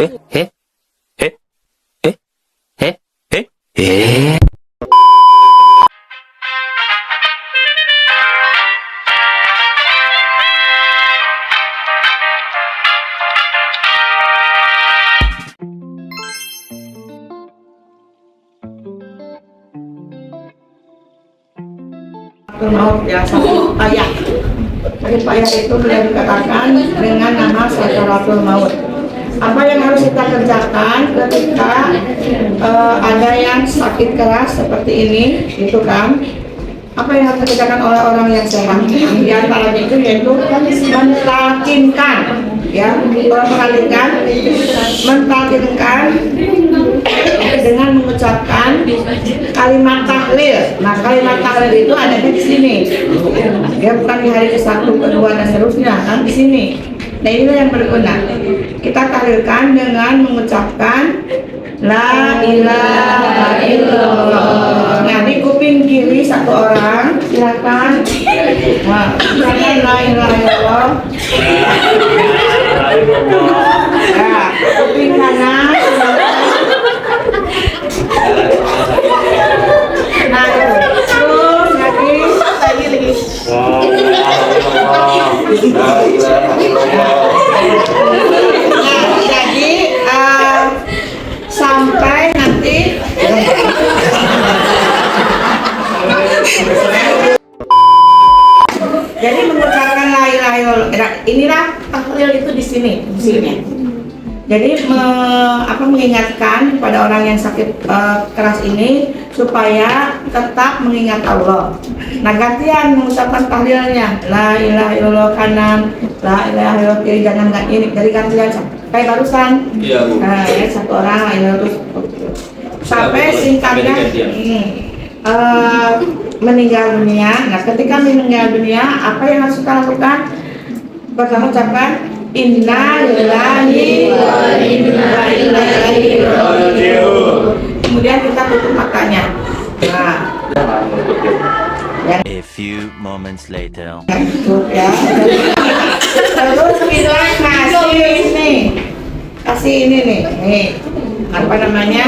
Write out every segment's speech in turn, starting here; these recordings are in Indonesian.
えええええええ Maut ya, satu payah. Jadi payah itu sudah dikatakan dengan nama sakaratul maut. Apa yang harus kita kerjakan ketika ada yang sakit keras seperti ini, gitu kan? Apa yang harus dikerjakan oleh orang yang sehat? Di antaranya itu yaitu mentalkinkan, ya, mentalkinkan dengan mengucapkan kalimat tahlil. Nah, kalimat tahlil itu ada di sini. Ya, bukan di hari ke-1, ke-2 dan seterusnya, kan di sini. Nah, inilah yang berguna. Kita tahlilkan dengan mengucapkan la ilaha illallah. Nah, di kuping kiri satu orang, silakan. Nah, silakan la ilaha illallah. Nah, kuping kanan. Nah, terus lagi. Nah, jadi sampai nanti jadi mengucapkan la ilaha illallah. Inilah tahlil itu di sini. Jadi mengingatkan kepada orang yang sakit keras ini supaya tetap mengingat Allah. Nah, gantian mengucapkan tahlilnya la ilaha illallah kanan, la ilaha illallah kiri, jangan ini dari gantian kayak barusan. Iya, Bu. Nah, ya, satu orang la ilaha illallah sampai singkatnya meninggal dunia. Nah, ketika meninggal dunia, apa yang harus kita lakukan? Pertama ucapkan inna lillahi wa inna ilaihi raji'un. Kemudian kita tutup matanya. Nah, A few moments later. tutup ya. Terus kita kasih ini nih, apa namanya?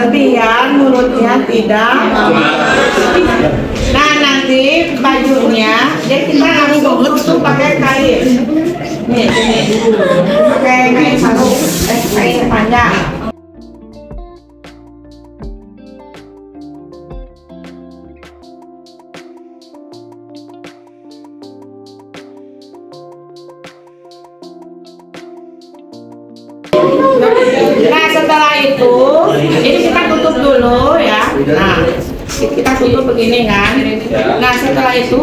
Biar mulutnya tidak. Nah, nanti bajunya jadi kita harus tutup pakai kain. Nih, pakai kain sarung, kain panjang. Nah, setelah itu ini kita tutup dulu ya. Nah, kita tutup begini kan. Nah, setelah itu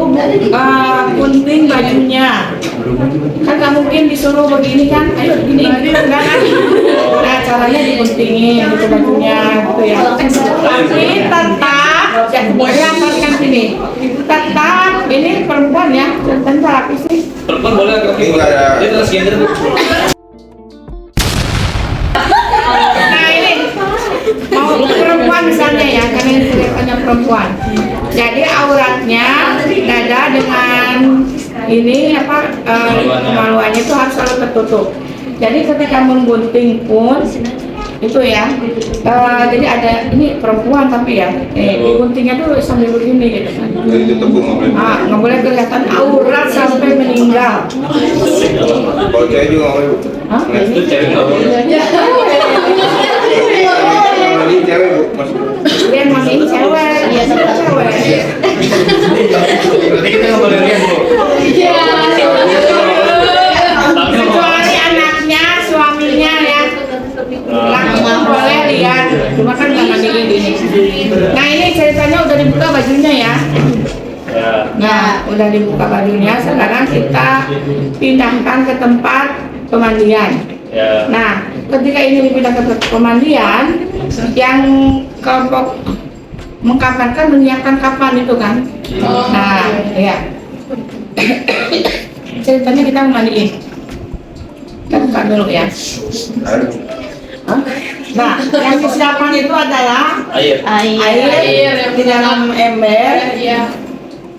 gunting bajunya. Kan nggak mungkin disuruh begini kan. Ayo begini enggak kan. Nah, caranya diguntingin gitu bajunya gitu ya. Tapi tetap ya kan sini. Tetap ini perempuan ya. Dan laki sih. Perempuan boleh laki-laki. Dia transgender. Mau perempuan misalnya ya, karena ini kelihatannya perempuan. Jadi auratnya dada dengan ini kemaluannya itu harus selalu tertutup. Jadi ketika menggunting pun itu ya, jadi ada ini perempuan tapi ya, diguntingnya tuh sambil begini gitu kan. Nggak boleh kelihatan aurat sampai meninggal. Kalau cewek juga nggak boleh. Hah? Itu cewek nggak boleh. Ini cewek, Bu, maksudnya. Dia masih cewek, dia sama cewek. Berarti kita nggak boleh lihat, Bu. Kecuali anaknya, suaminya ya. Laki boleh lihat, cuma kan nggak mandiin ini. Nah, ini ceritanya udah dibuka bajunya ya. Nah, udah dibuka bajunya. Sekarang kita pindahkan ke tempat pemandian. Nah, ketika ini dipindah ke pemandian, yang kelompok mengkafankan menyiapkan kafan itu kan. Nah, ya. Ceritanya kita memandiin. Kita buka dulu ya. Nah, yang disiapkan itu adalah Air. air di dalam ember.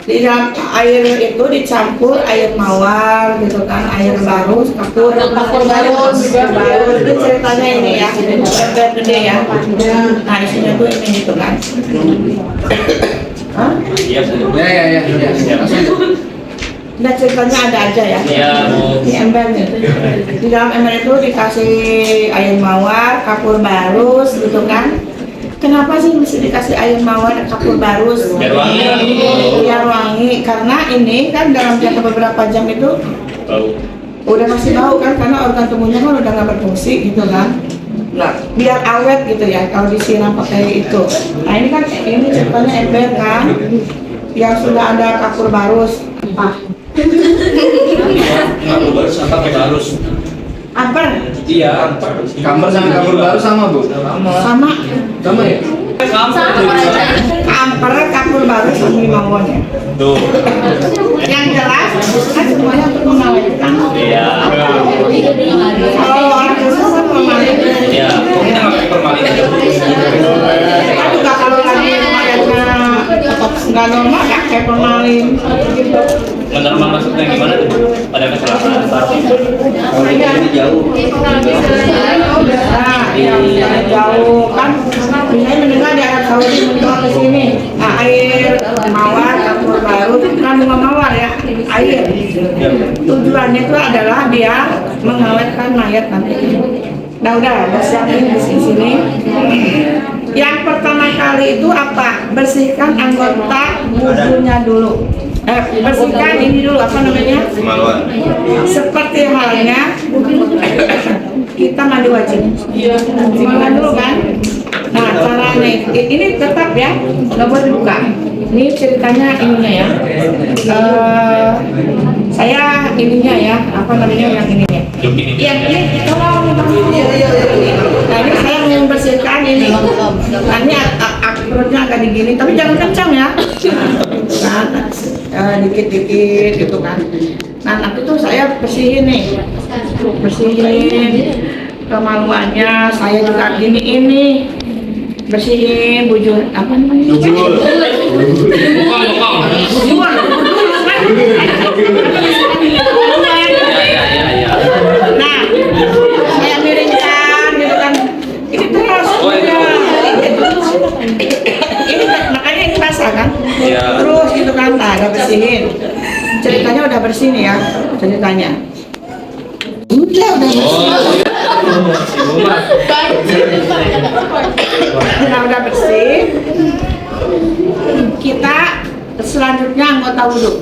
Di dalam air itu dicampur air mawar gitu kan, air barus, kapur barus, itu ceritanya ini ya, ember gede ya. Nah isinya tuh ini gitu kan. Hah? Iya, Ya. Nah ceritanya ada aja ya. Iya, Bu. Di embernya. Di dalam ember itu dikasih air mawar, kapur barus gitu kan. Kenapa sih mesti dikasih air mawar dan kapur barus? Biar wangi. Biar wangi, karena ini kan dalam jangka beberapa jam itu Bau. udah masih bau kan, karena organ tubuhnya kan udah nggak berfungsi gitu kan. Nah, biar awet gitu ya kalau disiram pakai itu. Nah ini kan ini ceritanya ember kan, yang sudah ada kapur barus. Aku baru apa kayak harus. Amper Iya. Kamar sama kapur baru sama, Bu? sama Sama ya? amper kapur barus sama limauan ya. Tuh. Yang jelas kan semuanya untuk mengawetkan. Iya. Kalau orang susah kan formalin. Iya. Kok kita nggak pakai formalin aja? Kan juga kalau lagi mengawetnya nggak normal ya kayak formalin gitu. Menerima maksudnya gimana tuh? Ada kecelakaan party. Kalau ini jauh. Nah, yang jauh kan, misalnya mendengar di Arab Saudi menjual ke sini. Nah, air mawar, kapur baru, kan bunga mawar ya, air. Tujuannya itu adalah dia mengawetkan mayat nanti. Nah, udah siapin di sini. Yang pertama kali itu apa? Bersihkan anggota tubuhnya dulu. Bersihkan ini dulu, apa namanya? Kemaluan. Seperti halnya kita mandi wajib. Dimana dulu kan? Nah caranya ini tetap ya, nggak boleh dibuka. Ini ceritanya ininya ya. Saya ininya ya, apa namanya yang ininya? Yang ini tolong. Nah ini saya membersihkan ini. Nah ini perutnya agak digini, tapi jangan kencang ya. Nah, dikit-dikit gitu kan. Nah nanti tuh saya bersihin nih, bersihin kemaluannya. Saya juga gini ini bersihin bujur apa namanya? Bujur. Nah, saya miringkan gitu kan. Ini terus. Ini makanya ini basah kan? Iya. Terus gitu kan, nah udah bersihin. Ceritanya udah bersih nih ya, ceritanya. Udah bersih. Nah udah bersih. Kita selanjutnya anggota wudhu.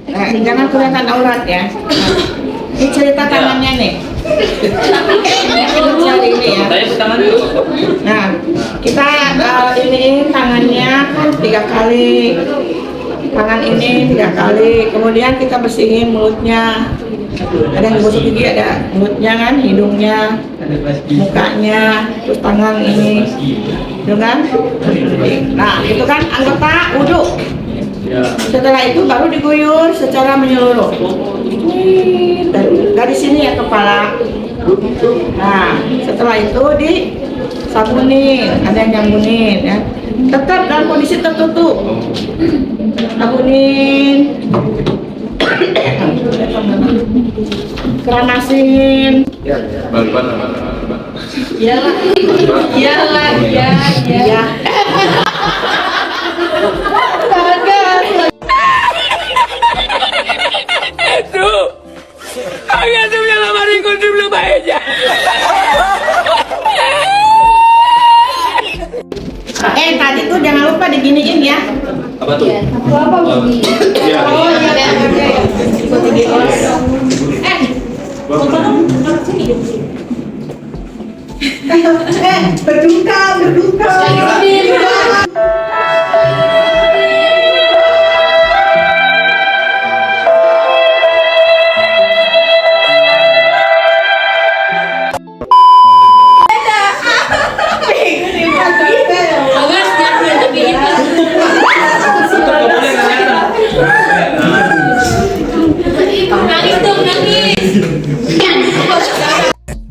Nah, jangan kelihatan aurat ya. Nah, ini cerita tangannya nih. Cari ini ya. Saya tangan dulu. Nah, kita ini tangannya kan 3 kali. Tangan ini 3 kali. Kemudian kita bersihin mulutnya. Ada yang gosok gigi, ada mulutnya kan, hidungnya, mukanya, terus tangan ini, gitu kan? Nah, itu kan anggota wudhu. Setelah itu baru diguyur secara menyeluruh. Dari sini ya kepala. Nah, setelah itu disabunin, ada yang nyambunin ya. Tetap dalam kondisi tertutup. Sabunin. Keranasin. Ban-ban. Ya. Tadi tuh jangan lupa diginiin ya. Apa tuh? Iya. Ikuti di os. Berduka.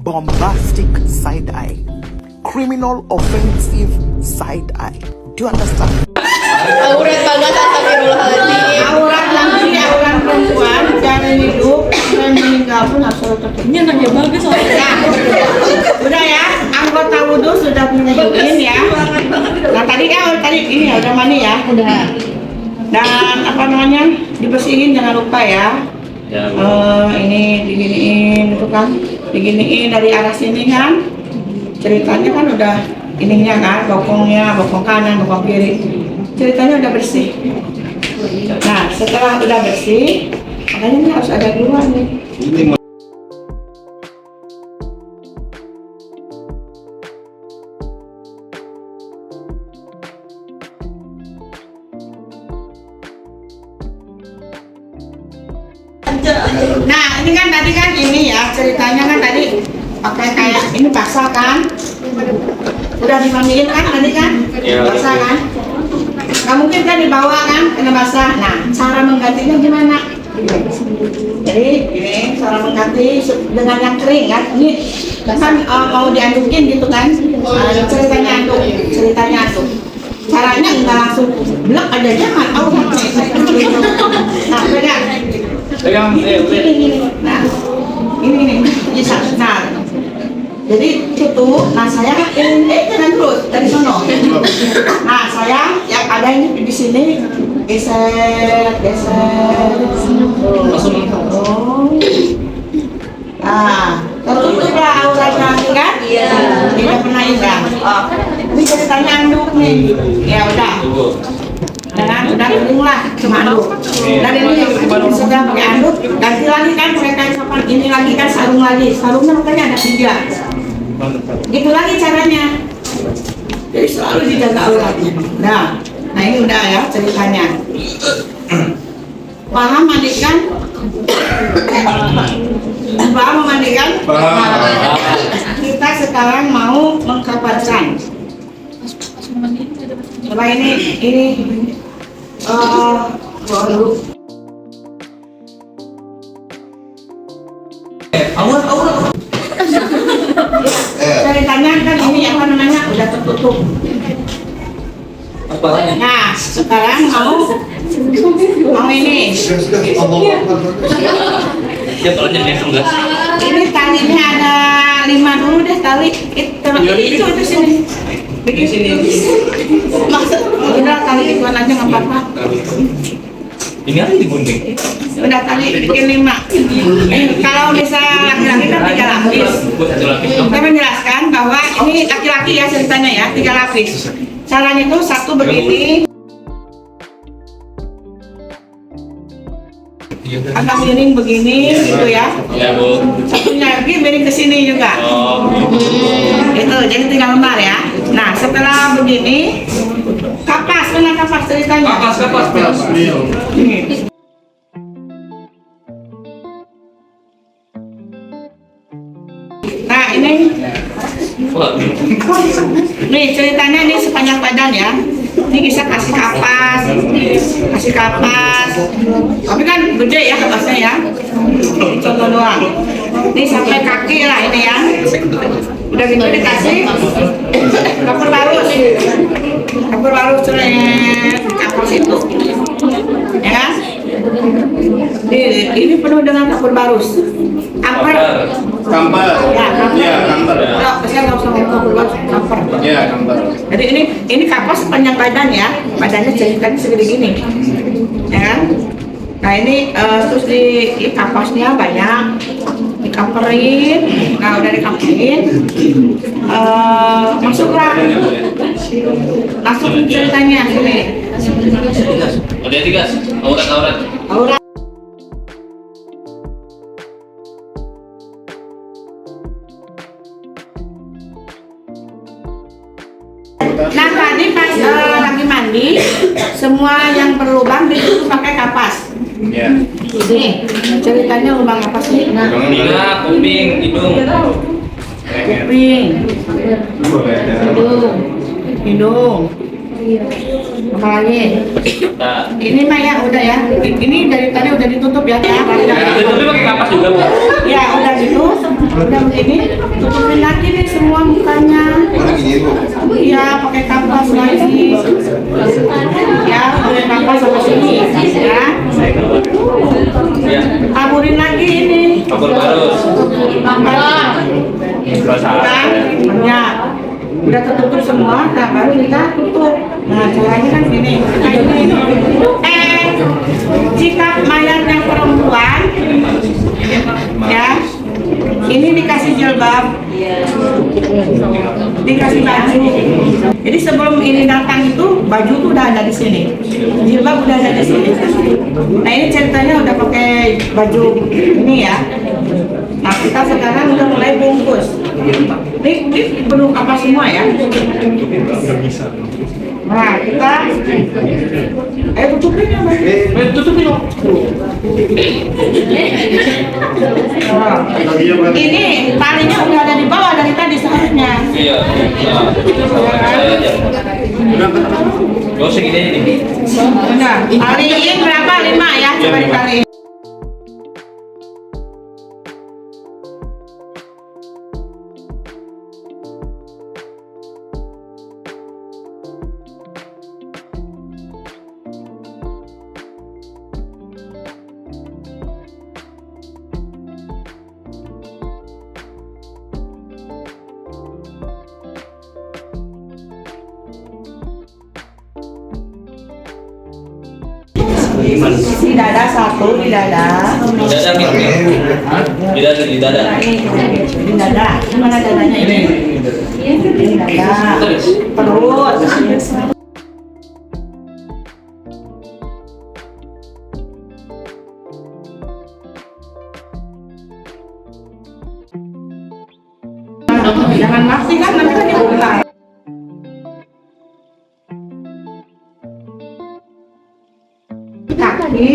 Bombastic side eye, criminal offensive side eye. Do you understand? Aurat banget, astagfirullah. Aurat laki, aurat perempuan, cara hidup dan meninggal pun harus selalu tertutup. Ini anaknya bagus ya. Udah ya, anggota wudhu sudah menyuduin ya. Nah tadi ini ya udah mandi ya. Udah. Dan apa namanya, dibersihin jangan lupa ya. Ya, Ini diginiin itu kan, diginiin dari arah sini kan. Ceritanya kan udah ininya kan, bokongnya, bokong kanan, bokong kiri. Ceritanya udah bersih. Nah setelah udah bersih, makanya ini harus ada duluan nih. Nah ini kan tadi kan ini ya ceritanya kan tadi pakai kayak ini basah kan, udah dimandiin kan tadi kan, basah kan, nggak mungkin kan dibawa kan kena basah. Nah cara menggantinya gimana? Jadi ini cara mengganti dengan yang kering kan, ini kan mau diadukin gitu kan, ceritanya aduk. Caranya nggak langsung blek aja jangan, nah pegang. Nah, ini bisa. Nah, jadi itu, nah saya jangan terus dari sono. Nah saya yang ada ini di sini geser. Nah, tertutuplah auratnya kan? Iya. Tidak pernah hilang. Ini ceritanya anduk nih. Ya udah. Udah kering lah, cuma anduk. Dan ini sudah pakai anduk, ganti lagi kan pakai kain sopan ini lagi kan sarung lagi. Sarungnya makanya ada 3. Gitu lagi caranya. Jadi selalu dijaga auratnya. Nah ini udah ya ceritanya. Paham mandikan? Paham memandikan? Kita sekarang mau mengkabarkan. Coba ini baru. Ceritanya kan ini apa namanya udah tertutup. Nah sekarang mau ini. ya kalau jadi enggak. Ini talinya ada 5 dulu deh tali. Itu sini. Bikin sini. Maksud udah tali ikuan aja nggak apa-apa. Ini apa digunting? Udah tali bikin 5. Kalau bisa laki-laki kan 3 lapis. Buat 1 lapis. Saya menjelaskan bahwa ini laki-laki ya ceritanya ya 3 lapis. Caranya itu 1 begini. Agak miring begini gitu ya. Ya Bu. Satunya lagi miring ke sini juga. Oh. Itu jadi 3 lembar ya. Nah setelah begini kapas, kena kapas ceritanya. Kapas. Ini. Nah ini nih ceritanya ini sepanjang badan ya. Ini bisa kasih kapas. Tapi kan gede ya kapasnya ya. Ini contoh doang. Ini sampai kaki lah ini ya. Udah gitu dikasih kapur barus kapas itu. Ya kan? Ini penuh dengan kapur barus. Kamper. Ya, kamper. Saya nggak usah ngomong kapur barus, kamper. Ya, kamper. Jadi ini kapas sepanjang badan ya, badannya ceritanya segede gini, ya kan? Nah ini terus di kapasnya banyak, dikamperin. Nah udah dikamperin, masuklah, langsung ceritanya sini. Udah 3, aurat. Nah tadi pas lagi mandi, semua yang berlubang ditutup pakai kapas. Ya. Nih ceritanya lubang kapas nih. Telinga, kuping, hidung. Kuping, hidung, apa lagi? Nah, Ini mah ya udah ya. Ini dari tadi udah ditutup ya. tapi pakai kapas juga Bu. Ya udah gitu, udah begini, tutupin lagi nih semua mukanya. Iya pakai kapas lagi. Ya udah nafas sampai sini ya. Taburin lagi ini. Kabur barus. Kan? Ya. Udah tertutup semua, nah baru kita tutup. Nah caranya kan gini. Nah, ini. Jika mayat yang perempuan, ya, ini dikasih jilbab, dikasih baju. Jadi sebelum ini datang itu baju tuh udah ada di sini, jilbab udah ada di sini. Nah ini ceritanya udah pakai baju ini ya. Nah kita sekarang udah mulai bungkus. Ini penuh apa semua ya? Nah kita, tutupin ya Mbak. Tutupin dong. Nah, ini talinya udah ada di bawah dari tadi seharusnya. Iya. Gak usah gini aja nih. Udah, taliin berapa? 5 ya, coba ditaliin. Di dada satu, di dada. Di dada gitu. Di dada. Di dada. Mana dadanya ini? Di dada. Perut. Jangan mati kan, nanti kan dibuka. Kaki.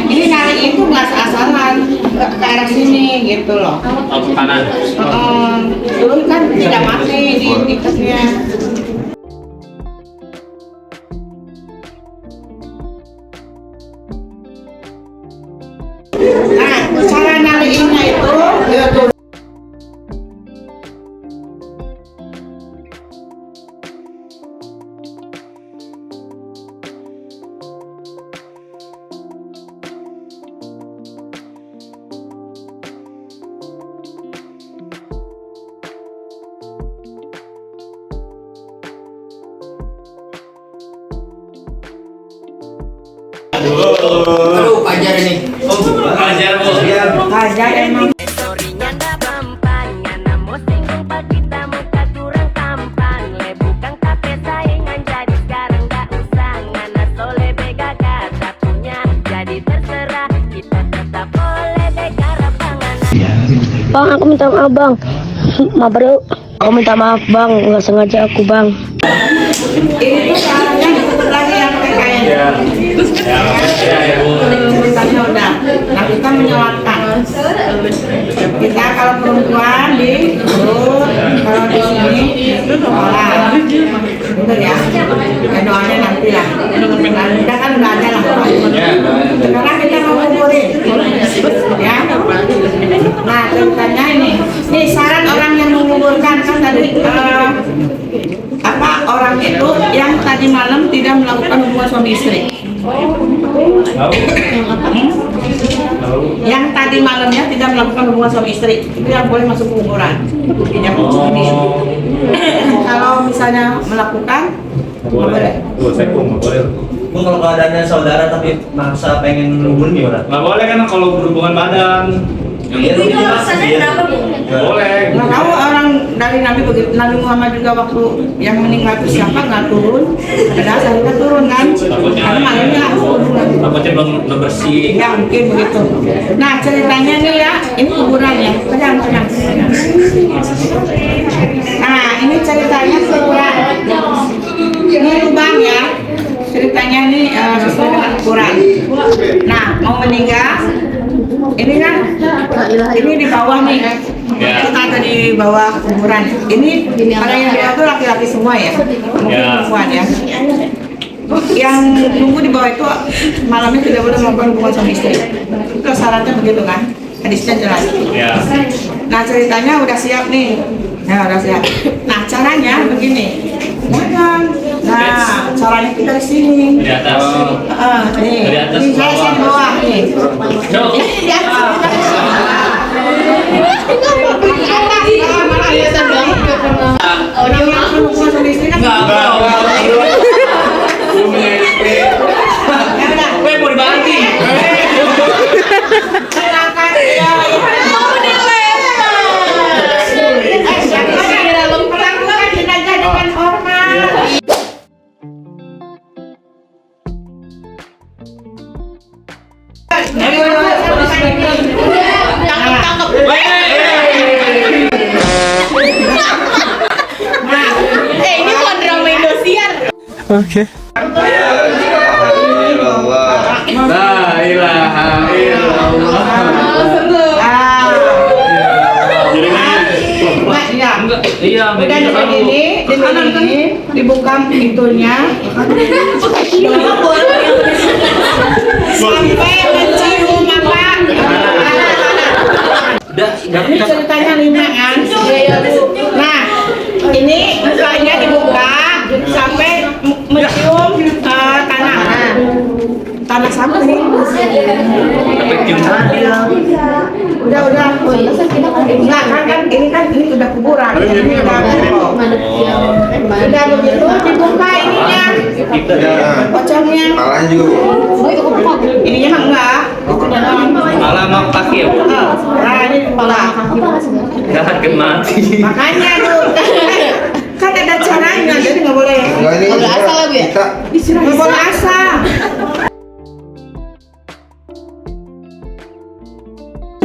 Ini nyari itu nggak asal-asalan, nggak ke arah sini gitu loh. Oh, ke kanan. Turun kan tidak mati di ikatnya. Nah, cara nyariinnya itu Aduh, Pajar ini. Ajar bos. aja emang. Historinya ndak mempan, ngana mosing kita muka kurang tampan. Bukan kafe saingan jadi sekarang nggak usah. Ngana soleh bega kata punya, jadi terserah kita tetap boleh bega rapangan. Bang, aku minta maaf bang. Maaf bro, aku minta maaf bang, nggak sengaja aku bang. Ini tuh caranya ditutup lagi yang pakai kain. Tulisannya udah. Nah kita menyelatkan. Kita kalau perempuan di perut, kalau di sini itu kepala. Bener ya? Ya doanya nanti lah. Nah, kita kan udah ada lah. Sekarang kita mau kuburin. Ya. Nah ceritanya ini. Nih saran orang yang menguburkan kan tadi orang itu yang tadi malam tidak melakukan hubungan suami istri. Yang tadi malamnya tidak melakukan hubungan suami istri itu yang boleh masuk kuburan. Yang ini. Kalau misalnya melakukan, boleh. Bu, kalau keadaannya saudara tapi maksa pengen hubungan gimana? Nggak boleh kan kalau berhubungan badan. Iya, Boleh. Nggak tahu orang dari Nabi begitu. Nabi Muhammad juga waktu yang meninggal itu siapa nggak turun. Padahal seharusnya turun kan. Karena malamnya harus hubungan. Takutnya belum bersih. Ya mungkin begitu. Nah ceritanya nih ya, ini kuburannya. Pegang. Nah ini ceritanya kuburan. Ini lubang ya. Ceritanya nih sesuai dengan ukuran. Nah mau meninggal, ini kan ini di bawah nih. Kita ada di bawah kuburan. Ini kalau yang di bawah itu laki-laki semua ya, mungkin perempuan ya. yang nunggu di bawah itu malamnya tidak boleh melakukan hubungan suami istri. Itu syaratnya begitu kan? Hadisnya jelas. Ya. Nah ceritanya udah siap nih. Nah udah siap. Nah caranya begini. Nah caranya kita di sini. Di atas. Nih. Dari atas Ini ke saya bawah. di bawah nih. Coba. Ini di atas. Malah ya tadi. Udah melakukan hubungan suami istri kan? Gue mau dibanting. Silakan ya. Perlakukan jenazah dengan hormat. Ini mau drama Indosiar. La ilaha illallah. Iya, Udah ini dibuka pintunya sampai mencium apa? Ini ceritanya 5 kan? Nah, ini mukanya dibuka sampai mencium tanah sampah nih. Udah. Enggak kan ini udah kuburan. Ini udah begitu dibuka ininya. Pocongnya. Palanya juga, Bu. Ininya mah enggak. Itu dalam. Malah mau kaki ya, Bu. Nah, ini dibuka. Jangan mati. Makanya tuh kan ada caranya, jadi nggak boleh. Enggak, ini Nggak boleh asal lah, Bu, ya? kita Nggak boleh asal.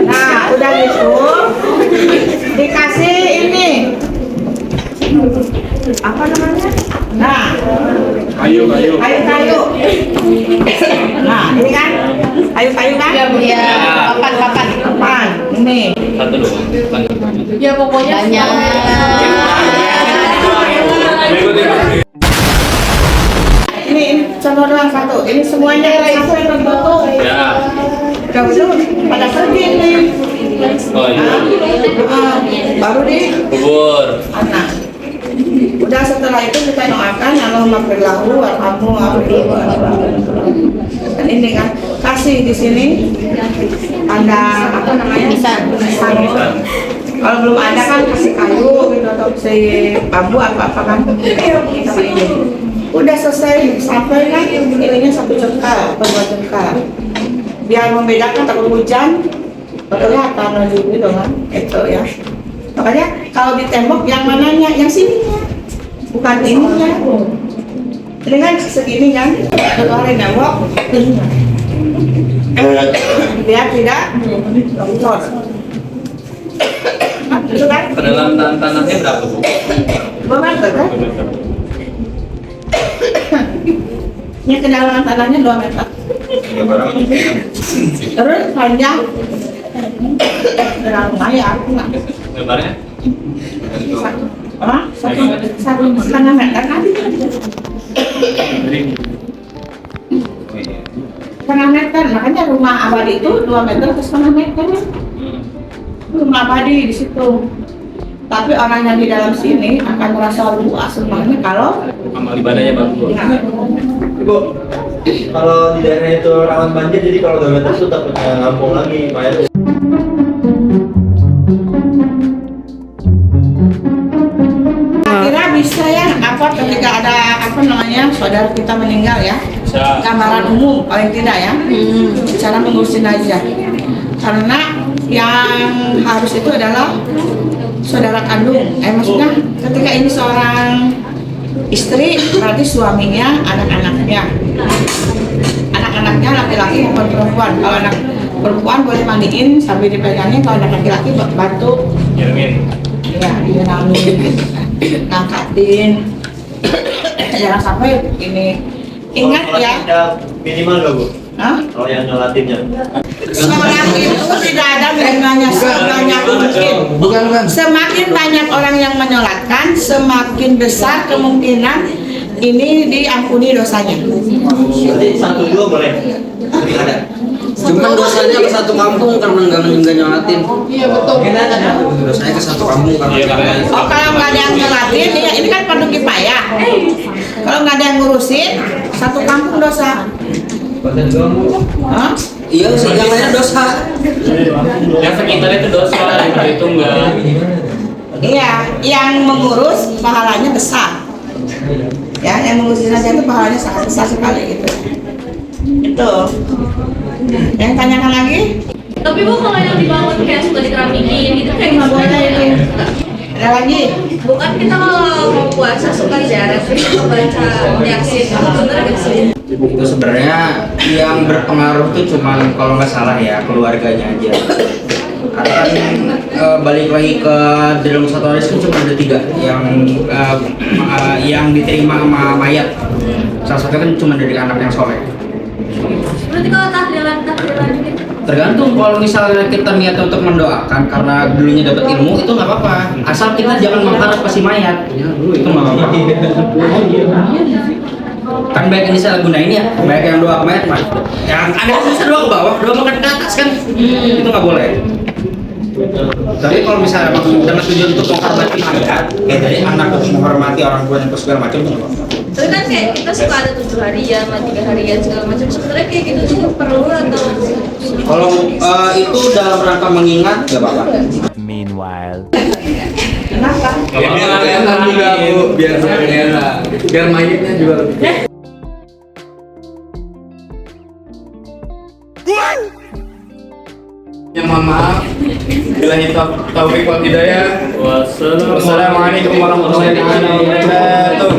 Nah, udah gitu dikasih ini apa namanya? Nah, kayu. Nah, ini kan kayu kan? Iya, papan. Ini. Satu doang. Ya pokoknya banyak. Ini contoh doang satu. Ini semuanya sampai tertutup. Ya. Udah betul pada pergi nih. Oh iya. Baru di Kubur. anak. Udah setelah itu kita doakan Allahumma firlahu warhamhu dan ini kan kasih di sini ada apa namanya nisan. Kalau belum ada kan kasih kayu gitu atau si bambu apa kan kita ini. Udah selesai sampai kan ininya 1 jengkal atau 2 jengkal. Biar membedakan takut hujan kelihatan gitu kan itu ya. Makanya kalau di tembok yang mananya, yang sininya, bukan ininya. Ini kan segini kan, kalau di tembok, biar tidak longsor. Itu kan? Kedalaman tanahnya berapa, Bu? 2 meter kan? Ini kedalaman tanahnya 2 meter. Terus panjang, lumayan, enggak? Lebarnya? Satu setengah meter kan? Setengah meter, makanya rumah abadi itu 2 meter ke setengah meter. Rumah abadi di situ. Tapi orang yang di dalam sini akan merasa luas rumahnya kalau Amal ibadahnya bagus. Ibu, kalau di daerah itu rawan banjir, jadi kalau 2 meter itu takutnya ngampung lagi, Pak ya. kira bisa ya apa ketika ada apa namanya saudara kita meninggal ya, gambaran umum paling tidak ya, cara mengurus jenazah. Karena yang harus itu adalah saudara kandung. Maksudnya ketika ini seorang istri berarti suaminya, anak-anaknya. Anak-anaknya laki-laki maupun perempuan. Kalau anak perempuan boleh mandiin sambil dipegangin, kalau anak laki-laki bantu Nyiramin. ya diramin, ngangkatin. Jangan sampai ini. Ingat Kalau ya. ada minimal nggak, Bu? Hah? Kalau yang nyolatinnya. Sholat itu tidak ada minimalnya, sebanyak mungkin. Semakin banyak orang yang menyolatkan, semakin besar kemungkinan ini diampuni dosanya. Jadi 1-2 boleh. Lebih ada. Cuman dosanya ke satu kampung karena nggak nyolatin. Iya betul. Dosanya ke satu kampung karena Oh kalau nggak ada yang nyolatin, ini kan fardu kifayah. Kalau nggak ada yang ngurusin, satu kampung dosa. Hah? iya yang lainnya dosa. Yang sekitar itu dosa, itu enggak. Iya, yang mengurus pahalanya besar. Ya, yang mengurus jenazah itu pahalanya sangat besar sekali gitu. Itu. Yang tanyakan lagi? Tapi Bu, kalau yang dibangun kayak suka dikeramikin itu kayak nggak boleh itu. Ada lagi? Bukan kita kalau mau puasa suka ziarah terus suka baca yasin, itu bener gak sih? Itu sebenarnya yang berpengaruh tuh cuman kalau nggak salah ya keluarganya aja. Karena kan balik lagi ke dalam satu hadis kan cuma ada 3 yang diterima sama mayat. Salah satu kan cuma dari anak yang soleh. Berarti kalau tahlilan gitu. Tergantung, kalau misalnya kita niat untuk mendoakan karena dulunya dapat ilmu itu nggak apa-apa, asal kita jangan mengharap pasti mayat itu nggak apa-apa. Kan baik yang bisa gunain ya, baik yang doa ke mayat mah yang ada bisa doa ke bawah, doa makan ke atas kan itu nggak boleh. Tapi kalau misalnya memang dengan tujuan untuk menghormati mayat, kayak dari anak untuk menghormati orang tua dan segala macam itu nggak apa-apa. Tapi kan kayak kita suka ada 7 harian, 3 harian segala macam. Sebenarnya kayak gitu tuh perlu atau? Kalau itu dalam rangka mengingat nggak apa-apa. Meanwhile. Kenapa? Biar enak juga Bu, biar enak, biar mayatnya juga lebih. Ya mohon maaf, billahi taufiq wal hidayah. Wassalamualaikum warahmatullahi wabarakatuh.